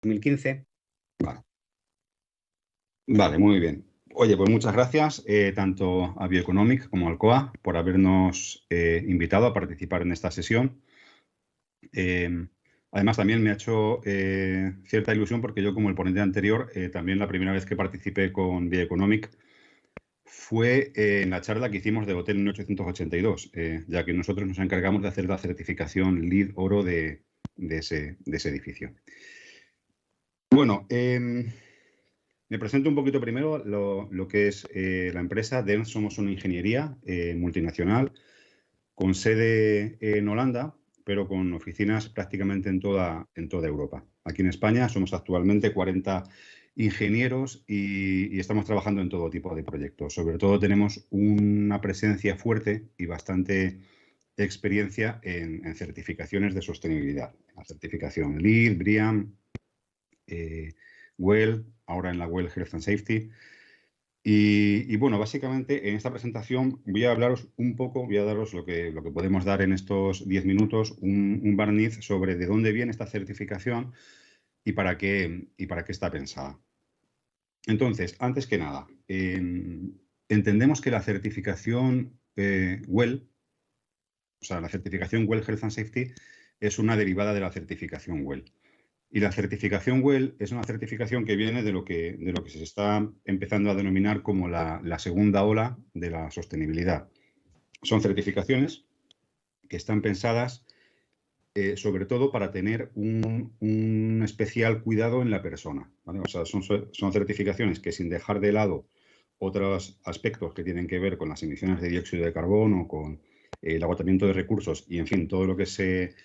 2015. Vale, muy bien. Oye, pues muchas gracias tanto a Bioeconomic como al COA por habernos invitado a participar en esta sesión. Además, también me ha hecho cierta ilusión porque yo, como el ponente anterior, también la primera vez que participé con Bioeconomic fue en la charla que hicimos de Hotel 1882, ya que nosotros nos encargamos de hacer la certificación LEED Oro de ese edificio. Bueno, me presento un poquito primero lo que es la empresa. DENS somos una ingeniería multinacional con sede en Holanda, pero con oficinas prácticamente en toda Europa. Aquí en España somos actualmente 40 ingenieros y estamos trabajando en todo tipo de proyectos. Sobre todo tenemos una presencia fuerte y bastante experiencia en certificaciones de sostenibilidad. La certificación LEED, BREEAM, WELL, ahora en la WELL Health and Safety. Y bueno, básicamente en esta presentación voy a hablaros un poco, voy a daros lo que podemos dar en estos 10 minutos, un barniz sobre de dónde viene esta certificación y para qué está pensada. Entonces, antes que nada, entendemos que la certificación WELL, o sea, la certificación WELL Health and Safety es una derivada de la certificación WELL. Y la certificación WELL es una certificación que viene de lo que se está empezando a denominar como la segunda ola de la sostenibilidad. Son certificaciones que están pensadas sobre todo para tener un especial cuidado en la persona, ¿vale? O sea, son certificaciones que, sin dejar de lado otros aspectos que tienen que ver con las emisiones de dióxido de carbono, con el agotamiento de recursos y, en fin, todo lo que se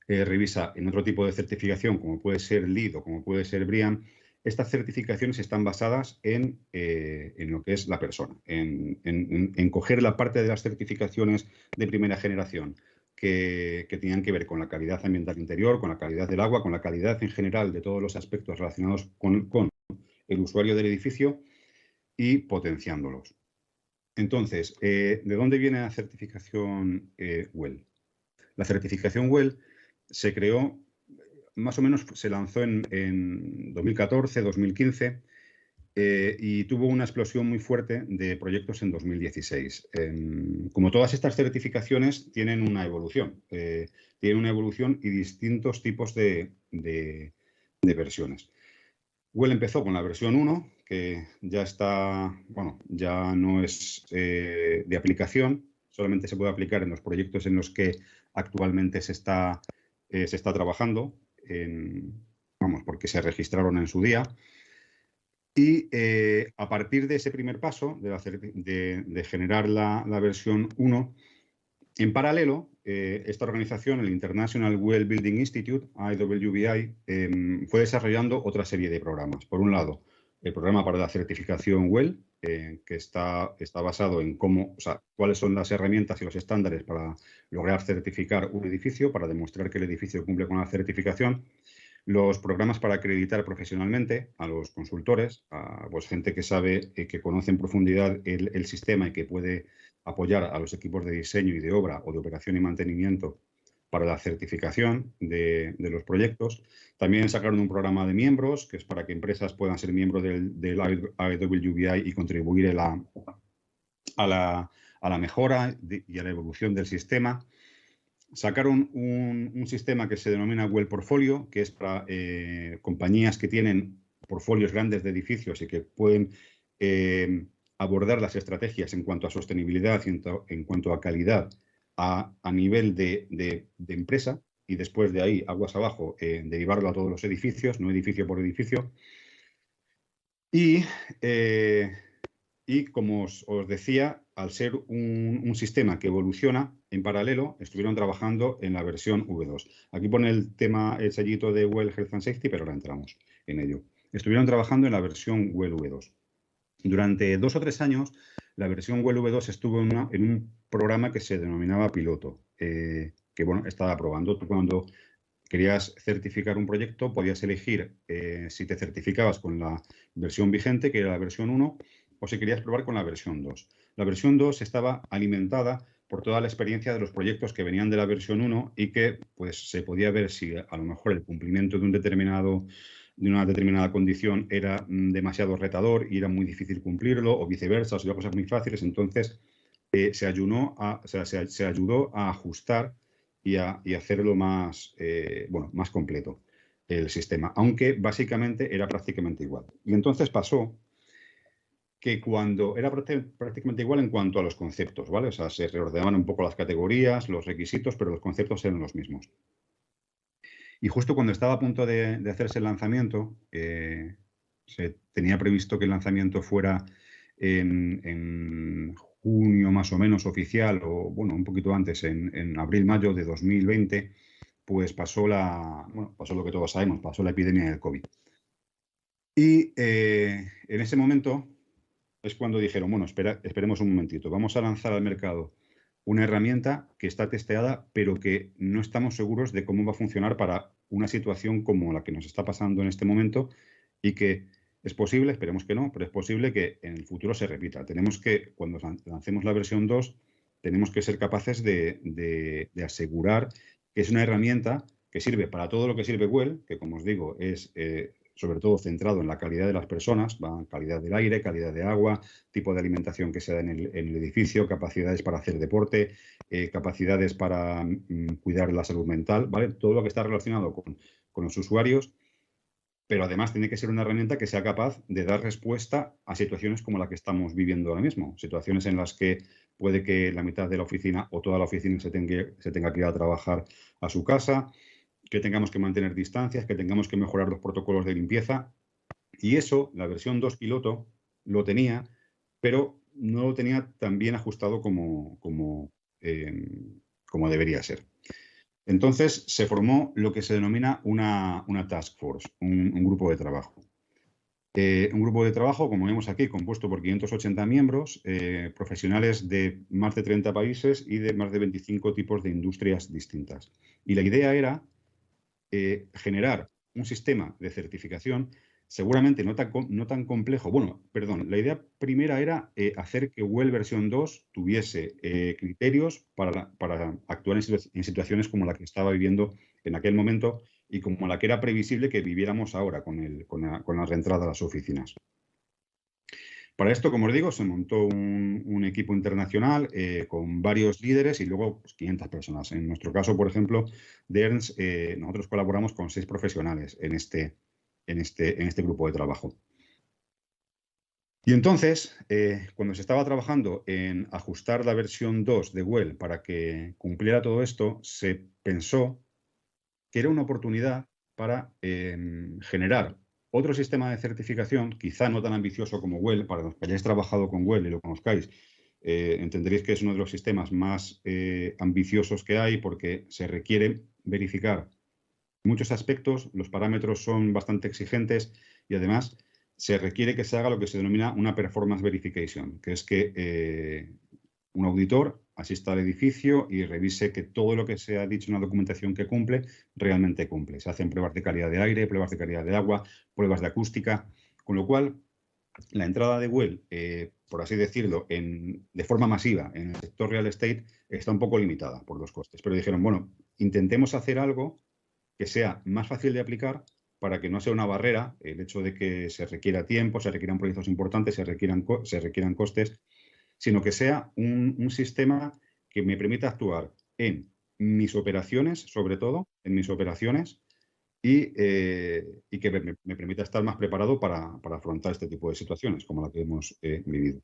revisa en otro tipo de certificación, como puede ser LEED o como puede ser BREEAM, estas certificaciones están basadas en lo que es la persona, en coger la parte de las certificaciones de primera generación que tenían que ver con la calidad ambiental interior, con la calidad del agua, con la calidad en general de todos los aspectos relacionados con el usuario del edificio y potenciándolos. Entonces, ¿de dónde viene la certificación WELL? La certificación WELL se creó, más o menos se lanzó en 2014, 2015, y tuvo una explosión muy fuerte de proyectos en 2016. Como todas estas certificaciones, tienen una evolución. Y distintos tipos de versiones. WELL empezó con la versión 1, que ya está, bueno, ya no es de aplicación, solamente se puede aplicar en los proyectos en los que actualmente se está trabajando, vamos, porque se registraron en su día. Y a partir de ese primer paso, de generar la versión 1, en paralelo, esta organización, el International Well Building Institute, IWBI, fue desarrollando otra serie de programas. Por un lado, el programa para la certificación WELL, que está basado en cuáles son las herramientas y los estándares para lograr certificar un edificio, para demostrar que el edificio cumple con la certificación. Los programas para acreditar profesionalmente a los consultores, a gente que sabe, que conoce en profundidad el sistema y que puede apoyar a los equipos de diseño y de obra o de operación y mantenimiento para la certificación de los proyectos. También sacaron un programa de miembros, que es para que empresas puedan ser miembros del IWBI y contribuir a la mejora y a la evolución del sistema. Sacaron un sistema que se denomina WELL Portfolio, que es para compañías que tienen portfolios grandes de edificios y que pueden abordar las estrategias en cuanto a sostenibilidad y en cuanto a calidad a nivel de empresa, y después de ahí, aguas abajo, derivarlo a todos los edificios, no edificio por edificio. Y como os decía, al ser un sistema que evoluciona en paralelo, estuvieron trabajando en la versión V2. Aquí pone el sellito de WELL Health and Safety, pero ahora entramos en ello. Estuvieron trabajando en la versión WELL V2. Durante 2 o 3 años, la versión WELL V2 estuvo en un programa que se denominaba piloto, que bueno, estaba probando. Tú, cuando querías certificar un proyecto, podías elegir si te certificabas con la versión vigente, que era la versión 1, o si querías probar con la versión 2. La versión 2 estaba alimentada por toda la experiencia de los proyectos que venían de la versión 1 y que pues se podía ver si a lo mejor el cumplimiento de un determinado de una determinada condición era demasiado retador y era muy difícil cumplirlo, o viceversa, o sea, cosas muy fáciles. Entonces, se ayudó a ajustar y a hacerlo más, más completo el sistema, aunque básicamente era prácticamente igual. Y entonces pasó que cuando era prácticamente igual en cuanto a los conceptos, ¿vale? O sea, se reordenaban un poco las categorías, los requisitos, pero los conceptos eran los mismos. Y justo cuando estaba a punto de hacerse el lanzamiento, se tenía previsto que el lanzamiento fuera en junio más o menos oficial, o bueno, un poquito antes, en abril-mayo de 2020, pues pasó lo que todos sabemos, pasó la epidemia del COVID. Y en ese momento es cuando dijeron, bueno, esperemos un momentito, vamos a lanzar al mercado una herramienta que está testeada, pero que no estamos seguros de cómo va a funcionar para una situación como la que nos está pasando en este momento, y que es posible, esperemos que no, pero es posible que en el futuro se repita. Tenemos que, cuando lancemos la versión 2, tenemos que ser capaces de asegurar que es una herramienta que sirve para todo lo que sirve Well, que como os digo es sobre todo centrado en la calidad de las personas, calidad del aire, calidad de agua, tipo de alimentación que se da en el edificio, capacidades para hacer deporte, capacidades para cuidar la salud mental, ¿vale? Todo lo que está relacionado con los usuarios, pero además tiene que ser una herramienta que sea capaz de dar respuesta a situaciones como la que estamos viviendo ahora mismo, situaciones en las que puede que la mitad de la oficina o toda la oficina se tenga que ir a trabajar a su casa, que tengamos que mantener distancias, que tengamos que mejorar los protocolos de limpieza. Y eso, la versión 2 piloto lo tenía, pero no lo tenía tan bien ajustado como debería ser. Entonces se formó lo que se denomina una task force, un grupo de trabajo. Un grupo de trabajo, como vemos aquí, compuesto por 580 miembros, profesionales de más de 30 países y de más de 25 tipos de industrias distintas. Y la idea era generar un sistema de certificación seguramente no tan complejo. Bueno, perdón, la idea primera era hacer que Well versión 2 tuviese criterios para actuar en situaciones como la que estaba viviendo en aquel momento y como la que era previsible que viviéramos ahora con la reentrada a las oficinas. Para esto, como os digo, se montó un equipo internacional con varios líderes y luego 500 personas. En nuestro caso, por ejemplo, de Ernst, nosotros colaboramos con 6 profesionales en este grupo de trabajo. Y entonces, cuando se estaba trabajando en ajustar la versión 2 de Well para que cumpliera todo esto, se pensó que era una oportunidad para generar otro sistema de certificación, quizá no tan ambicioso como Well. Para los que hayáis trabajado con Well y lo conozcáis, entenderéis que es uno de los sistemas más ambiciosos que hay, porque se requiere verificar muchos aspectos, los parámetros son bastante exigentes y además se requiere que se haga lo que se denomina una performance verification, que es que un auditor asista al edificio y revise que todo lo que se ha dicho en la documentación que cumple, realmente cumple. Se hacen pruebas de calidad de aire, pruebas de calidad de agua, pruebas de acústica, con lo cual la entrada de Well, por así decirlo, de forma masiva en el sector real estate está un poco limitada por los costes. Pero dijeron, bueno, intentemos hacer algo que sea más fácil de aplicar para que no sea una barrera el hecho de que se requiera tiempo, se requieran proyectos importantes, se requieran costes, sino que sea un sistema que me permita actuar en mis operaciones, sobre todo, en mis operaciones, y que me permita estar más preparado para afrontar este tipo de situaciones, como la que hemos vivido.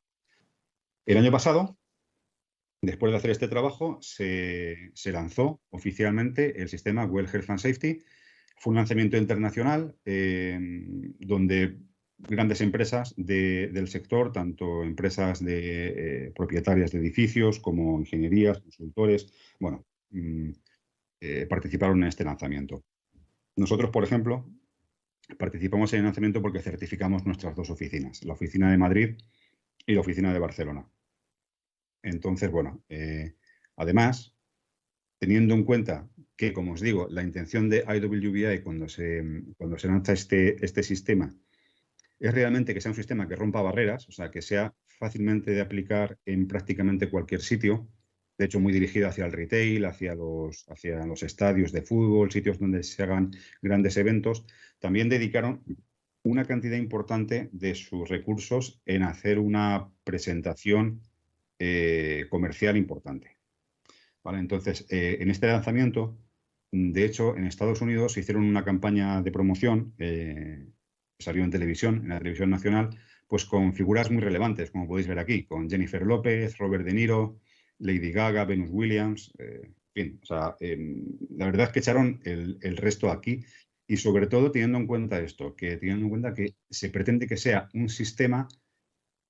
El año pasado, después de hacer este trabajo, se lanzó oficialmente el sistema Well Health and Safety. Fue un lanzamiento internacional donde grandes empresas del sector, tanto empresas propietarias de edificios como ingenierías, consultores, bueno, participaron en este lanzamiento. Nosotros, por ejemplo, participamos en el lanzamiento porque certificamos nuestras 2 oficinas, la oficina de Madrid y la oficina de Barcelona. Entonces, bueno, además, teniendo en cuenta que, como os digo, la intención de IWBI cuando se lanza este sistema es realmente que sea un sistema que rompa barreras, o sea, que sea fácilmente de aplicar en prácticamente cualquier sitio. de hecho muy dirigida hacia el retail, hacia los estadios de fútbol, sitios donde se hagan grandes eventos, también dedicaron una cantidad importante de sus recursos en hacer una presentación comercial importante. ¿Vale? Entonces, en este lanzamiento, de hecho, en Estados Unidos se hicieron una campaña de promoción, salió en televisión, en la televisión nacional, pues con figuras muy relevantes, como podéis ver aquí, con Jennifer López, Robert De Niro, Lady Gaga, Venus Williams, en fin, o sea, la verdad es que echaron el resto aquí y sobre todo teniendo en cuenta esto, que teniendo en cuenta que se pretende que sea un sistema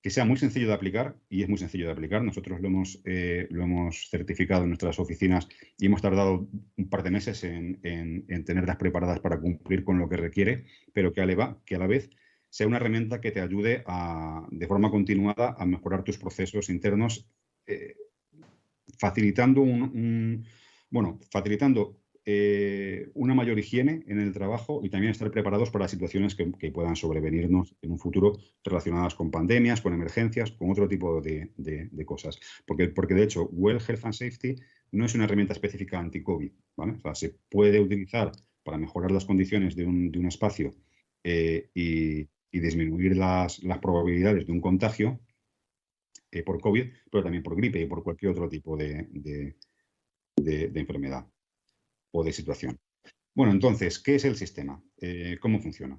que sea muy sencillo de aplicar, y es muy sencillo de aplicar. Nosotros lo hemos certificado en nuestras oficinas y hemos tardado un par de meses en tenerlas preparadas para cumplir con lo que requiere, pero que a la vez sea una herramienta que te ayude de forma continuada a mejorar tus procesos internos, facilitando una mayor higiene en el trabajo y también estar preparados para situaciones que puedan sobrevenirnos en un futuro relacionadas con pandemias, con emergencias, con otro tipo de cosas. Porque de hecho, Well Health and Safety no es una herramienta específica anti-COVID, ¿vale? O sea, se puede utilizar para mejorar las condiciones de un espacio y disminuir las probabilidades de un contagio por COVID, pero también por gripe y por cualquier otro tipo de enfermedad o de situación. Bueno, entonces, ¿qué es el sistema? ¿Cómo funciona?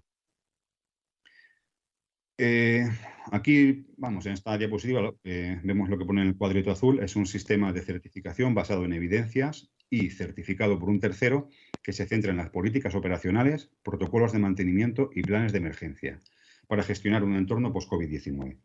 Aquí, vamos, en esta diapositiva vemos lo que pone en el cuadrito azul. Es un sistema de certificación basado en evidencias y certificado por un tercero que se centra en las políticas operacionales, protocolos de mantenimiento y planes de emergencia para gestionar un entorno post-COVID-19.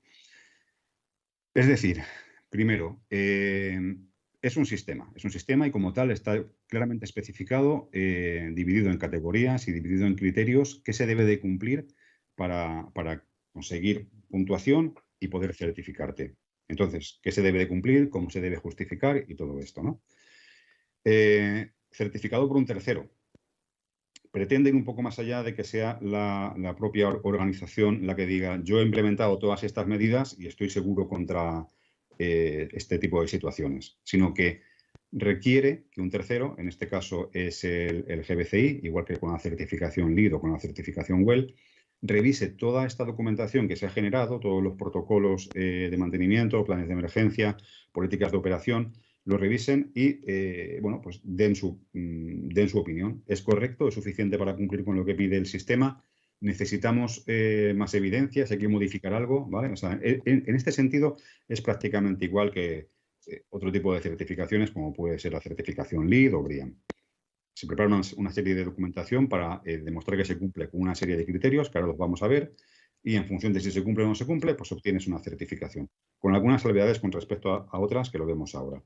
Es decir, primero, es un sistema y como tal está claramente especificado, dividido en categorías y dividido en criterios que se debe de cumplir para conseguir puntuación y poder certificarte. Entonces, ¿qué se debe de cumplir? ¿Cómo se debe justificar? Y todo esto, ¿no? Certificado por un tercero. Pretende ir un poco más allá de que sea la propia organización la que diga yo he implementado todas estas medidas y estoy seguro contra este tipo de situaciones, sino que requiere que un tercero, en este caso es el GBCI, igual que con la certificación LEED o con la certificación WELL, revise toda esta documentación que se ha generado, todos los protocolos de mantenimiento, planes de emergencia, políticas de operación, lo revisen y pues den su opinión. ¿Es correcto? ¿Es suficiente para cumplir con lo que pide el sistema? ¿Necesitamos más evidencias? ¿Hay que modificar algo? ¿Vale? O sea, en este sentido es prácticamente igual que otro tipo de certificaciones, como puede ser la certificación LEED o BREEAM. Se prepara una serie de documentación para demostrar que se cumple con una serie de criterios, que ahora los vamos a ver, y en función de si se cumple o no se cumple, pues obtienes una certificación, con algunas salvedades con respecto a otras que lo vemos ahora.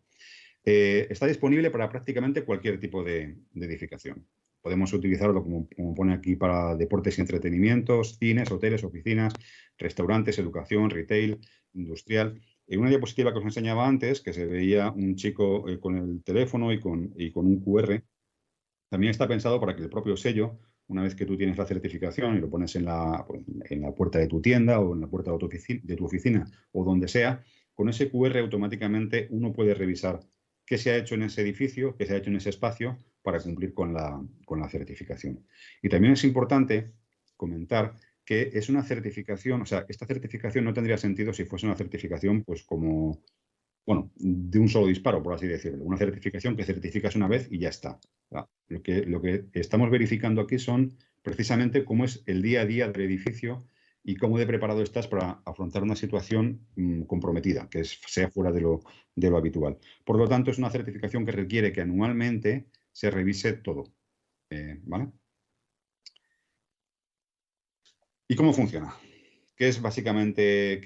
Está disponible para prácticamente cualquier tipo de edificación. Podemos utilizarlo, como pone aquí, para deportes y entretenimientos, cines, hoteles, oficinas, restaurantes, educación, retail, industrial. En una diapositiva que os enseñaba antes, que se veía un chico con el teléfono y con un QR, también está pensado para que el propio sello, una vez que tú tienes la certificación y lo pones en la puerta de tu tienda o en la puerta de tu oficina o donde sea, con ese QR automáticamente uno puede revisar qué se ha hecho en ese edificio, qué se ha hecho en ese espacio para cumplir con la certificación. Y también es importante comentar que es una certificación, o sea, esta certificación no tendría sentido si fuese una certificación pues como, bueno, de un solo disparo, por así decirlo. Una certificación que certificas una vez y ya está. Lo que estamos verificando aquí son precisamente cómo es el día a día del edificio y cómo de preparado estás para afrontar una situación comprometida, que sea fuera de lo habitual. Por lo tanto, es una certificación que requiere que anualmente se revise todo. ¿Vale? ¿Y cómo funciona? Que es básicamente,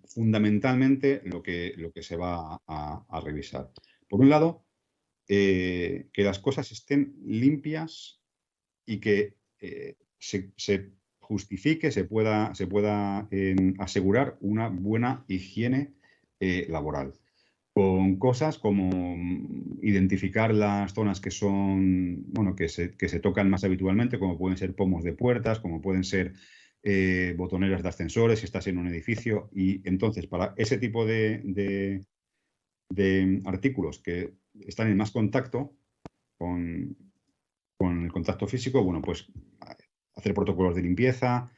fundamentalmente lo que se va a revisar. Por un lado, que las cosas estén limpias y que se justifique, se pueda asegurar una buena higiene laboral. Con cosas como identificar las zonas que son, bueno, que se tocan más habitualmente, como pueden ser pomos de puertas, como pueden ser botoneras de ascensores si estás en un edificio. Y entonces, para ese tipo de de artículos que están en más contacto con el contacto físico, bueno, pues hacer protocolos de limpieza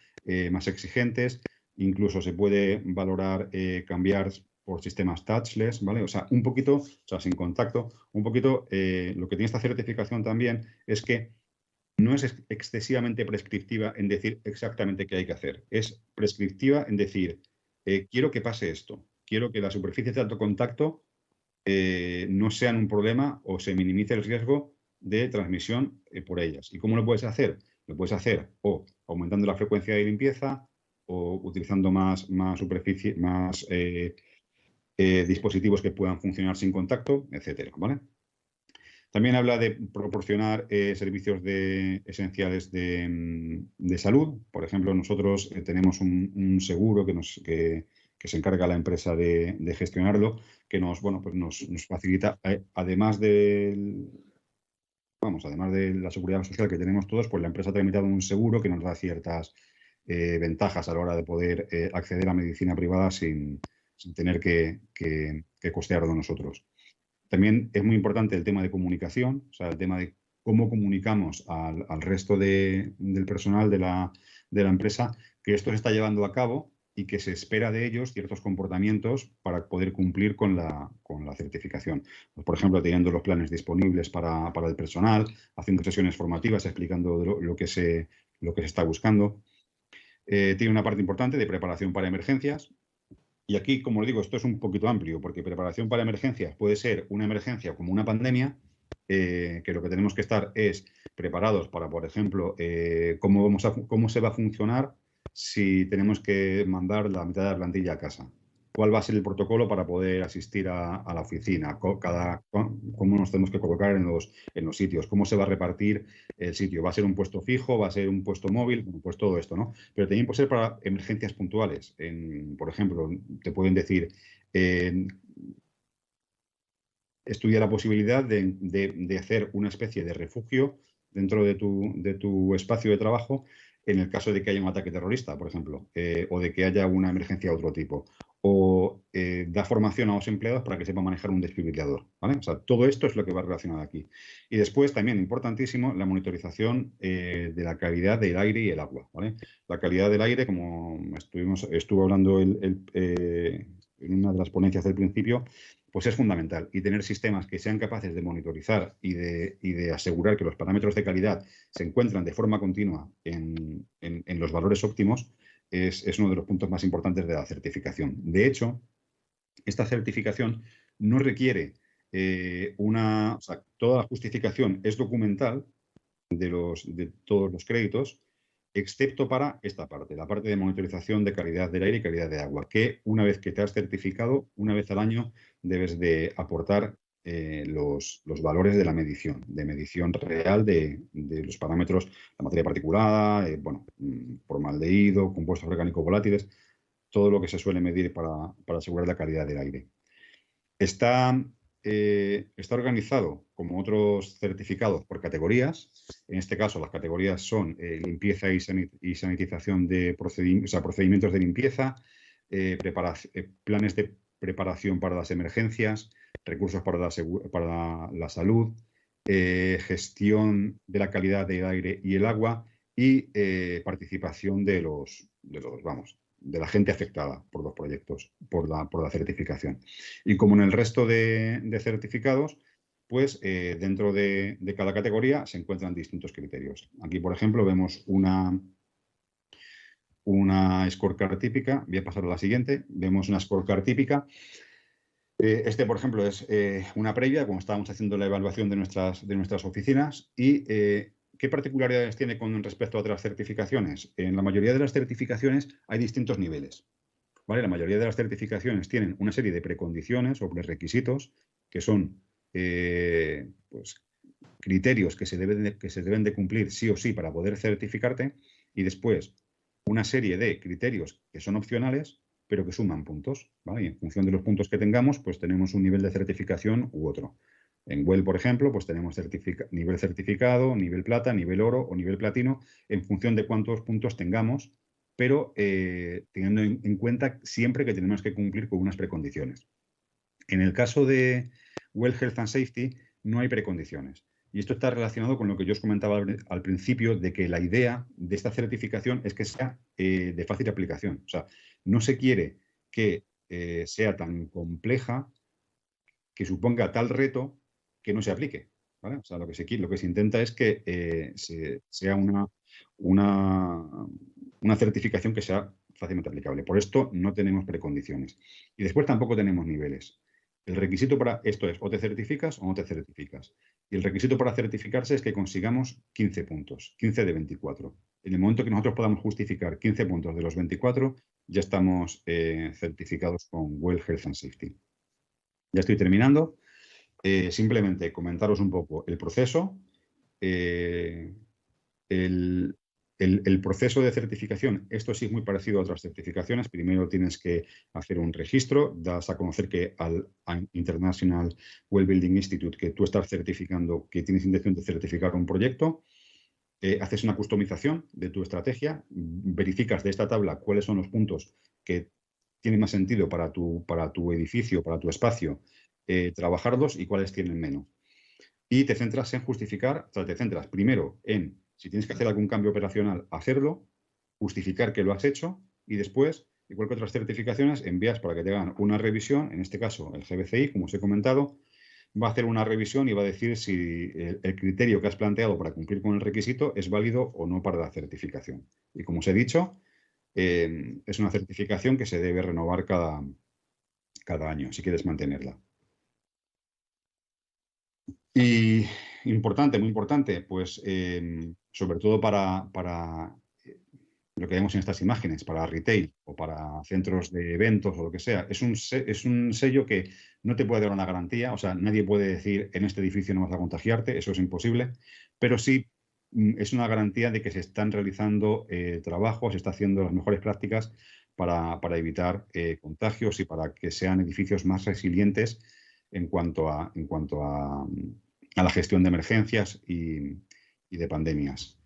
más exigentes, incluso se puede valorar cambiar por sistemas touchless, ¿vale? O sea, un poquito, o sea, sin contacto, un poquito, lo que tiene esta certificación también es que no es excesivamente prescriptiva en decir exactamente qué hay que hacer. Es prescriptiva en decir, quiero que pase esto, quiero que las superficies de alto contacto no sean un problema o se minimice el riesgo de transmisión por ellas. ¿Y cómo lo puedes hacer? Lo puedes hacer o aumentando la frecuencia de limpieza o utilizando más superficie, más dispositivos que puedan funcionar sin contacto, etcétera, ¿vale? También habla de proporcionar servicios esenciales de salud. Por ejemplo, nosotros tenemos un seguro que se encarga la empresa de gestionarlo, que nos facilita, además de la seguridad social que tenemos todos, pues la empresa ha tramitado un seguro que nos da ciertas ventajas a la hora de poder acceder a medicina privada sin tener que costearlo nosotros. También es muy importante el tema de comunicación, o sea, el tema de cómo comunicamos al resto del personal de la empresa que esto se está llevando a cabo y que se espera de ellos ciertos comportamientos para poder cumplir con la certificación. Pues, por ejemplo, teniendo los planes disponibles para el personal, haciendo sesiones formativas explicando lo que se está buscando. Tiene una parte importante de preparación para emergencias. Y aquí, como os digo, esto es un poquito amplio, porque preparación para emergencias puede ser una emergencia como una pandemia, que lo que tenemos que estar es preparados para, por ejemplo, cómo se va a funcionar si tenemos que mandar la mitad de la plantilla a casa. ¿Cuál va a ser el protocolo para poder asistir a la oficina? ¿Cómo nos tenemos que colocar en los sitios? ¿Cómo se va a repartir el sitio? ¿Va a ser un puesto fijo? ¿Va a ser un puesto móvil? Bueno, pues todo esto, ¿no? Pero también puede ser para emergencias puntuales. Por ejemplo, te pueden decir, estudia la posibilidad de hacer una especie de refugio dentro de tu espacio de trabajo en el caso de que haya un ataque terrorista, por ejemplo, o de que haya una emergencia de otro tipo. O da formación a los empleados para que sepan manejar un desfibrilador, ¿vale? O sea, todo esto es lo que va relacionado aquí. Y después, también, importantísimo, la monitorización de la calidad del aire y el agua, ¿vale? La calidad del aire, como estuvo hablando en una de las ponencias del principio, pues es fundamental. Y tener sistemas que sean capaces de monitorizar y de asegurar que los parámetros de calidad se encuentran de forma continua en los valores óptimos es uno de los puntos más importantes de la certificación. De hecho, esta certificación no requiere o sea, toda la justificación es documental de todos los créditos, excepto para esta parte, la parte de monitorización de calidad del aire y calidad de agua, que una vez que te has certificado, una vez al año, debes de aportar los valores de la medición real de los parámetros, la materia particulada, formaldehído, compuestos orgánicos volátiles, todo lo que se suele medir para asegurar la calidad del aire. Está organizado, como otros certificados, por categorías. En este caso, las categorías son limpieza y sanitización de procedimientos de limpieza, planes de preparación para las emergencias, recursos para la salud, gestión de la calidad del aire y el agua y participación de la gente afectada por los proyectos, por la certificación. Y como en el resto de certificados, pues dentro de cada categoría se encuentran distintos criterios. Aquí, por ejemplo, vemos una scorecard típica. Voy a pasar a la siguiente. Vemos una scorecard típica. Por ejemplo, es una previa, como estábamos haciendo la evaluación de nuestras oficinas. Y ¿qué particularidades tiene con respecto a otras certificaciones? En la mayoría de las certificaciones hay distintos niveles, ¿vale? La mayoría de las certificaciones tienen una serie de precondiciones o prerequisitos que son criterios que se deben de cumplir sí o sí para poder certificarte, y después una serie de criterios que son opcionales pero que suman puntos, ¿vale? Y en función de los puntos que tengamos, pues tenemos un nivel de certificación u otro. En WELL, por ejemplo, pues tenemos nivel certificado, nivel plata, nivel oro o nivel platino, en función de cuántos puntos tengamos, pero teniendo en cuenta siempre que tenemos que cumplir con unas precondiciones. En el caso de Well Health and Safety no hay precondiciones. Y esto está relacionado con lo que yo os comentaba al principio, de que la idea de esta certificación es que sea de fácil aplicación. O sea, no se quiere que sea tan compleja, que suponga tal reto que no se aplique. ¿Vale? O sea, lo que se intenta es que sea una certificación que sea fácilmente aplicable. Por esto no tenemos precondiciones. Y después tampoco tenemos niveles. El requisito para esto es o te certificas o no te certificas. Y el requisito para certificarse es que consigamos 15 puntos, 15 de 24. En el momento que nosotros podamos justificar 15 puntos de los 24, ya estamos certificados con Well Health and Safety. Ya estoy terminando. Simplemente comentaros un poco el proceso. El, el proceso de certificación, esto sí es muy parecido a otras certificaciones. Primero tienes que hacer un registro, das a conocer que al International Well Building Institute que tú estás certificando, que tienes intención de certificar un proyecto. Haces una customización de tu estrategia, verificas de esta tabla cuáles son los puntos que tienen más sentido para tu edificio, para tu espacio, trabajarlos y cuáles tienen menos. Y te centras en justificar, o sea, te centras primero en, si tienes que hacer algún cambio operacional, hacerlo, justificar que lo has hecho y después, igual que otras certificaciones, envías para que te hagan una revisión, en este caso el GBCI, como os he comentado, va a hacer una revisión y va a decir si el criterio que has planteado para cumplir con el requisito es válido o no para la certificación. Y como os he dicho, es una certificación que se debe renovar cada año, si quieres mantenerla. Y importante, muy importante, pues sobre todo para lo que vemos en estas imágenes, para retail o para centros de eventos o lo que sea, es un sello que no te puede dar una garantía, o sea, nadie puede decir en este edificio no vas a contagiarte, eso es imposible, pero sí es una garantía de que se están realizando trabajos, se está haciendo las mejores prácticas para evitar contagios y para que sean edificios más resilientes en cuanto a la gestión de emergencias y de pandemias.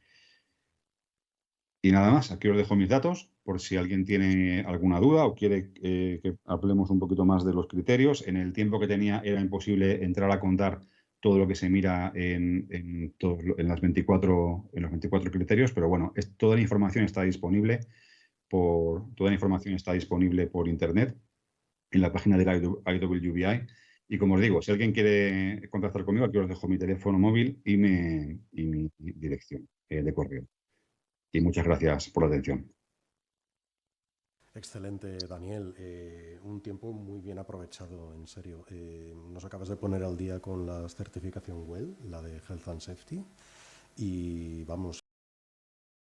Y nada más, aquí os dejo mis datos por si alguien tiene alguna duda o quiere que hablemos un poquito más de los criterios. En el tiempo que tenía era imposible entrar a contar todo lo que se mira en los 24 criterios, pero bueno, toda la información está disponible por internet en la página del IWBI. Y como os digo, si alguien quiere contactar conmigo, aquí os dejo mi teléfono móvil y mi dirección de correo. Y muchas gracias por la atención. Excelente, Daniel. Un tiempo muy bien aprovechado, en serio. Nos acabas de poner al día con la certificación WELL, la de Health and Safety. Y vamos,